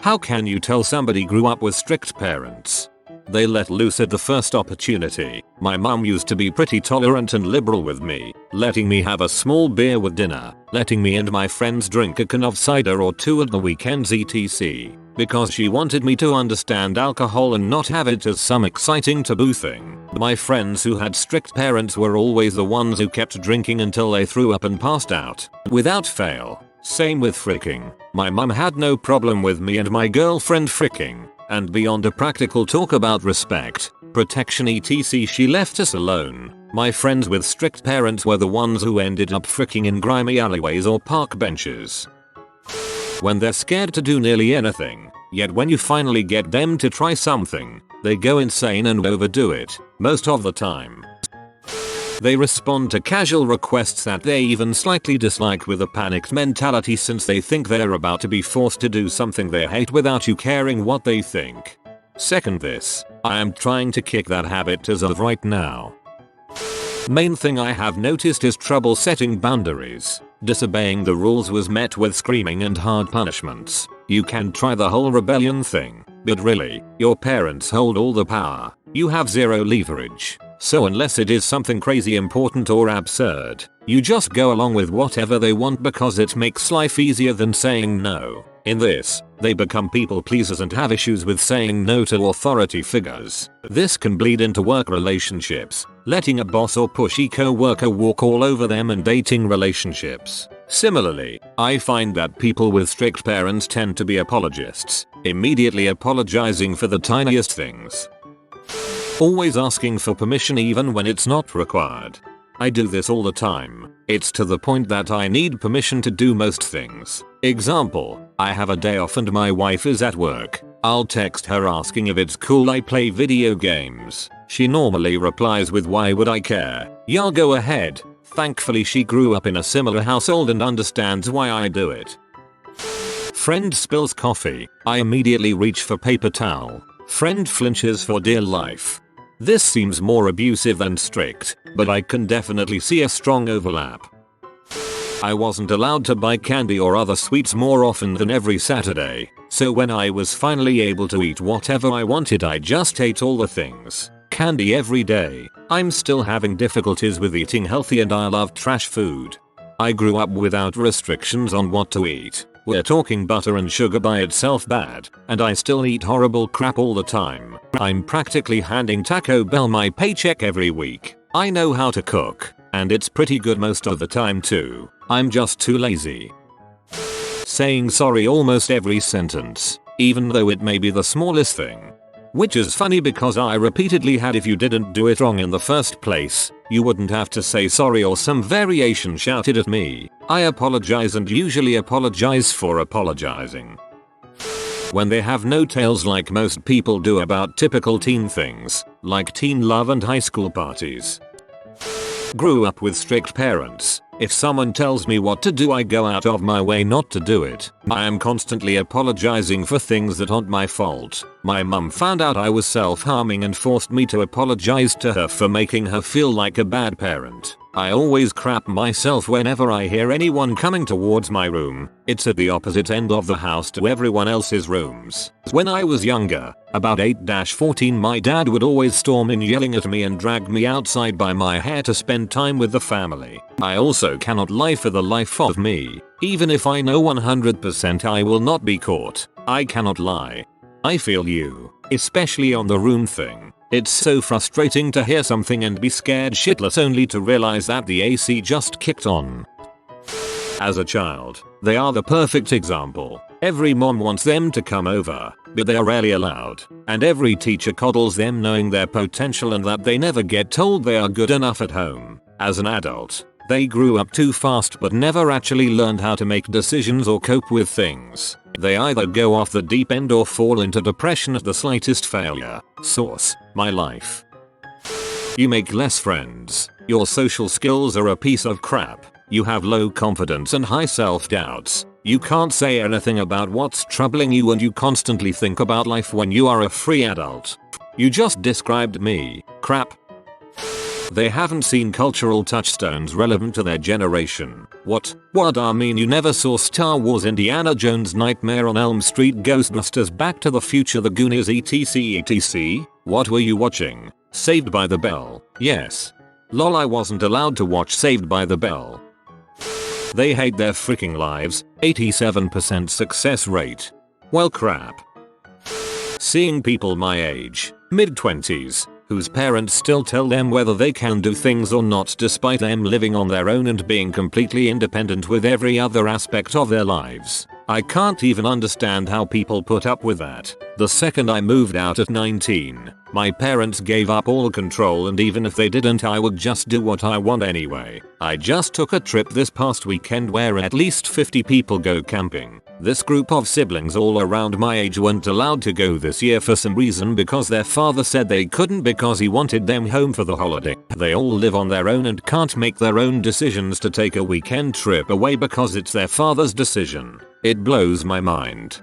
How can you tell somebody grew up with strict parents? They let loose at the first opportunity. My mum used to be pretty tolerant and liberal with me, letting me have a small beer with dinner, letting me and my friends drink a can of cider or two at the weekends etc. Because she wanted me to understand alcohol and not have it as some exciting taboo thing. My friends who had strict parents were always the ones who kept drinking until they threw up and passed out, without fail. Same with fricking. My mum had no problem with me and my girlfriend fricking. And beyond a practical talk about respect, protection etc. she left us alone. My friends with strict parents were the ones who ended up fricking in grimy alleyways or park benches. When they're scared to do nearly anything, yet when you finally get them to try something, they go insane and overdo it, most of the time. They respond to casual requests that they even slightly dislike with a panicked mentality since they think they're about to be forced to do something they hate without you caring what they think. Second this, I am trying to kick that habit as of right now. Main thing I have noticed is trouble setting boundaries. Disobeying the rules was met with screaming and hard punishments. You can try the whole rebellion thing, but really, your parents hold all the power. You have zero leverage. So unless it is something crazy important or absurd, you just go along with whatever they want because it makes life easier than saying no. In this, they become people pleasers and have issues with saying no to authority figures. This can bleed into work relationships, letting a boss or pushy co-worker walk all over them, and dating relationships. Similarly, I find that people with strict parents tend to be apologists, immediately apologizing for the tiniest things. Always asking for permission even when it's not required. I do this all the time. It's to the point that I need permission to do most things. Example, I have a day off and my wife is at work. I'll text her asking if it's cool I play video games. She normally replies with why would I care? Yeah, go ahead. Thankfully she grew up in a similar household and understands why I do it. Friend spills coffee. I immediately reach for paper towel. Friend flinches for dear life. This seems more abusive than strict, but I can definitely see a strong overlap. I wasn't allowed to buy candy or other sweets more often than every Saturday, so when I was finally able to eat whatever I wanted I just ate all the things. Candy every day. I'm still having difficulties with eating healthy and I love trash food. I grew up without restrictions on what to eat. We're talking butter and sugar by itself bad, and I still eat horrible crap all the time. I'm practically handing Taco Bell my paycheck every week. I know how to cook, and it's pretty good most of the time too. I'm just too lazy. Saying sorry almost every sentence, even though it may be the smallest thing. Which is funny because I repeatedly had if you didn't do it wrong in the first place, you wouldn't have to say sorry or some variation shouted at me. I apologize and usually apologize for apologizing. When they have no tails like most people do about typical teen things, like teen love and high school parties. Grew up with strict parents. If someone tells me what to do I go out of my way not to do it. I am constantly apologizing for things that aren't my fault. My mum found out I was self-harming and forced me to apologize to her for making her feel like a bad parent. I always crap myself whenever I hear anyone coming towards my room. It's at the opposite end of the house to everyone else's rooms. When I was younger, about 8-14, my dad would always storm in yelling at me and drag me outside by my hair to spend time with the family. I also cannot lie for the life of me. Even if I know 100% I will not be caught, I cannot lie. I feel you, especially on the room thing. It's so frustrating to hear something and be scared shitless only to realize that the AC just kicked on. As a child, they are the perfect example. Every mom wants them to come over, but they are rarely allowed. And every teacher coddles them knowing their potential and that they never get told they are good enough at home. As an adult, they grew up too fast but never actually learned how to make decisions or cope with things. They either go off the deep end or fall into depression at the slightest failure. Source: my life. You make less friends. Your social skills are a piece of crap. You have low confidence and high self-doubts. You can't say anything about what's troubling you and you constantly think about life when you are a free adult. You just described me. Crap. They haven't seen cultural touchstones relevant to their generation. What I mean, you never saw Star Wars, Indiana Jones, Nightmare on Elm Street, Ghostbusters, Back to the Future, The Goonies, etc. What were you watching? Saved by the Bell. Yes. Lol, I wasn't allowed to watch Saved by the Bell. They hate their freaking lives. 87% success rate. Well, crap. Seeing people my age, mid-20s, whose parents still tell them whether they can do things or not despite them living on their own and being completely independent with every other aspect of their lives. I can't even understand how people put up with that. The second I moved out at 19, my parents gave up all control, and even if they didn't, I would just do what I want anyway. I just took a trip this past weekend where at least 50 people go camping. This group of siblings all around my age weren't allowed to go this year for some reason because their father said they couldn't because he wanted them home for the holiday. They all live on their own and can't make their own decisions to take a weekend trip away because it's their father's decision. It blows my mind.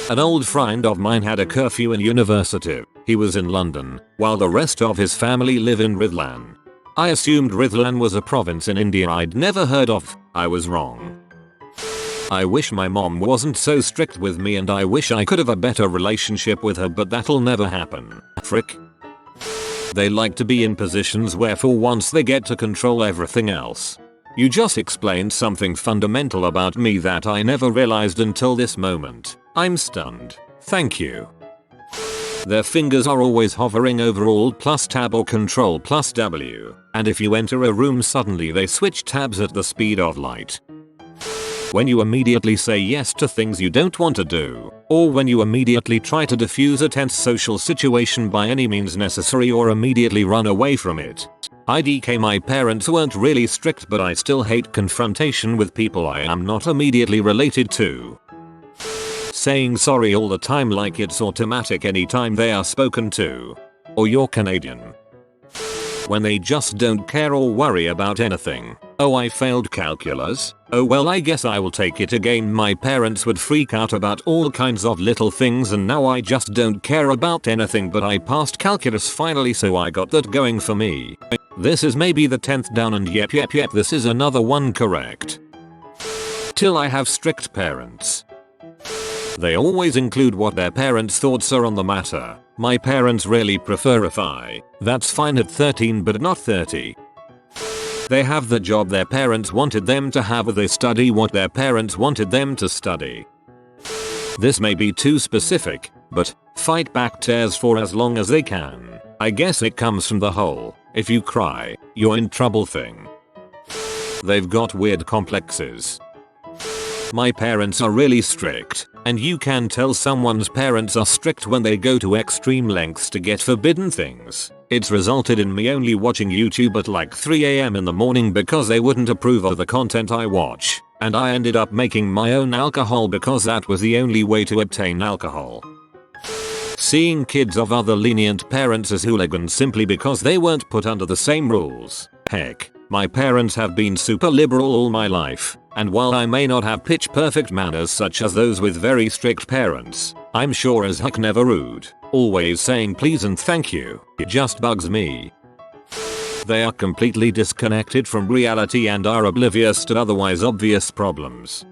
An old friend of mine had a curfew in university. He was in London, while the rest of his family live in Rithlan. I assumed Rithlan was a province in India I'd never heard of. I was wrong. I wish my mom wasn't so strict with me, and I wish I could have a better relationship with her, but that'll never happen. Frick. They like to be in positions where for once they get to control everything else. You just explained something fundamental about me that I never realized until this moment. I'm stunned. Thank you. Their fingers are always hovering over Alt plus Tab or Control plus W, and if you enter a room suddenly they switch tabs at the speed of light. When you immediately say yes to things you don't want to do, or when you immediately try to defuse a tense social situation by any means necessary or immediately run away from it. IDK, my parents weren't really strict, but I still hate confrontation with people I am not immediately related to. Saying sorry all the time like it's automatic anytime they are spoken to. Or you're Canadian. When they just don't care or worry about anything. Oh, I failed calculus? Oh well, I guess I will take it again. My parents would freak out about all kinds of little things, and now I just don't care about anything, but I passed calculus finally, so I got that going for me. This is maybe the 10th down, and yep, this is another one correct. Till I have strict parents. They always include what their parents' thoughts are on the matter. My parents really prefer if that's fine at 13 but not 30. They have the job their parents wanted them to have, or they study what their parents wanted them to study. This may be too specific, but fight back tears for as long as they can. I guess it comes from the whole, if you cry, you're in trouble thing. They've got weird complexes. My parents are really strict, and you can tell someone's parents are strict when they go to extreme lengths to get forbidden things. It's resulted in me only watching YouTube at like 3 AM in the morning because they wouldn't approve of the content I watch, and I ended up making my own alcohol because that was the only way to obtain alcohol. Seeing kids of other lenient parents as hooligans simply because they weren't put under the same rules. Heck, my parents have been super liberal all my life, and while I may not have pitch perfect manners such as those with very strict parents, I'm sure as heck never rude. Always saying please and thank you. It just bugs me. They are completely disconnected from reality and are oblivious to otherwise obvious problems.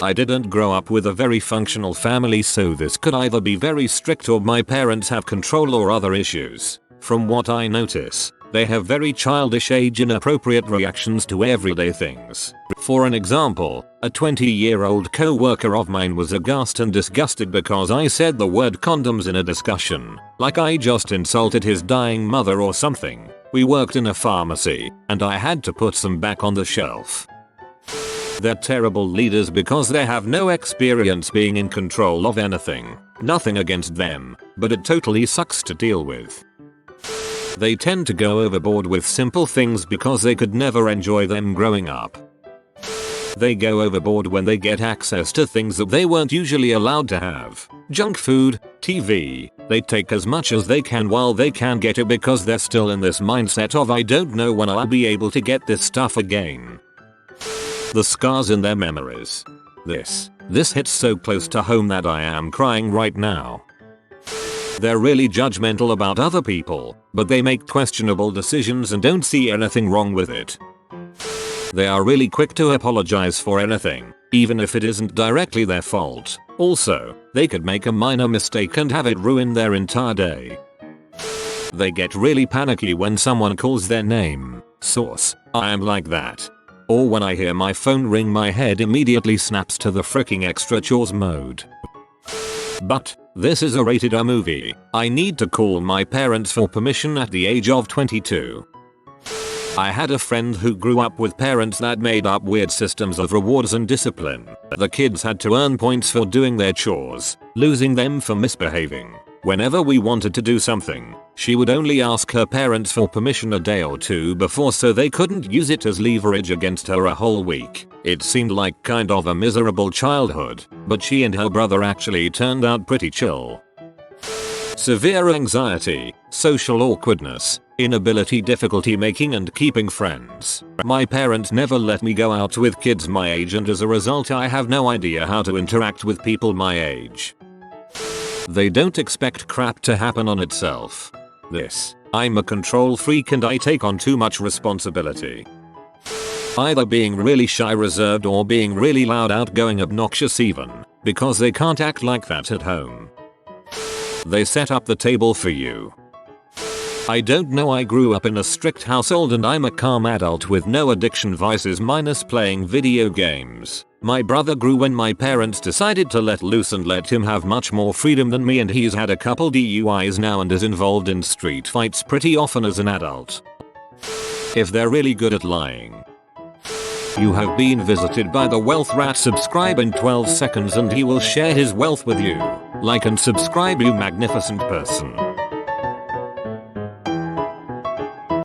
I didn't grow up with a very functional family, so this could either be very strict or my parents have control or other issues. From what I notice, they have very childish, age-inappropriate reactions to everyday things. For an example, a 20-year-old co-worker of mine was aghast and disgusted because I said the word condoms in a discussion, like I just insulted his dying mother or something. We worked in a pharmacy, and I had to put some back on the shelf. They're terrible leaders because they have no experience being in control of anything. Nothing against them, but it totally sucks to deal with. They tend to go overboard with simple things because they could never enjoy them growing up. They go overboard when they get access to things that they weren't usually allowed to have. Junk food, TV, they take as much as they can while they can get it because they're still in this mindset of I don't know when I'll be able to get this stuff again. The scars in their memories. This hits so close to home that I am crying right now. They're really judgmental about other people, but they make questionable decisions and don't see anything wrong with it. They are really quick to apologize for anything, even if it isn't directly their fault. Also, they could make a minor mistake and have it ruin their entire day. They get really panicky when someone calls their name. Source: I am like that. Or when I hear my phone ring, my head immediately snaps to the freaking extra chores mode. But this is a rated R movie. I need to call my parents for permission at the age of 22. I had a friend who grew up with parents that made up weird systems of rewards and discipline. The kids had to earn points for doing their chores, losing them for misbehaving. Whenever we wanted to do something, she would only ask her parents for permission a day or two before so they couldn't use it as leverage against her a whole week. It seemed like kind of a miserable childhood, but she and her brother actually turned out pretty chill. Severe anxiety, social awkwardness, inability, difficulty making and keeping friends. My parents never let me go out with kids my age, and as a result I have no idea how to interact with people my age. They don't expect crap to happen on itself. I'm a control freak and I take on too much responsibility. Either being really shy, reserved, or being really loud, outgoing, obnoxious even, because they can't act like that at home. They set up the table for you. I don't know, I grew up in a strict household and I'm a calm adult with no addiction vices minus playing video games. My brother grew when my parents decided to let loose and let him have much more freedom than me, and he's had a couple DUIs now and is involved in street fights pretty often as an adult. If they're really good at lying. You have been visited by the wealth rat. Subscribe in 12 seconds and he will share his wealth with you. Like and subscribe, you magnificent person.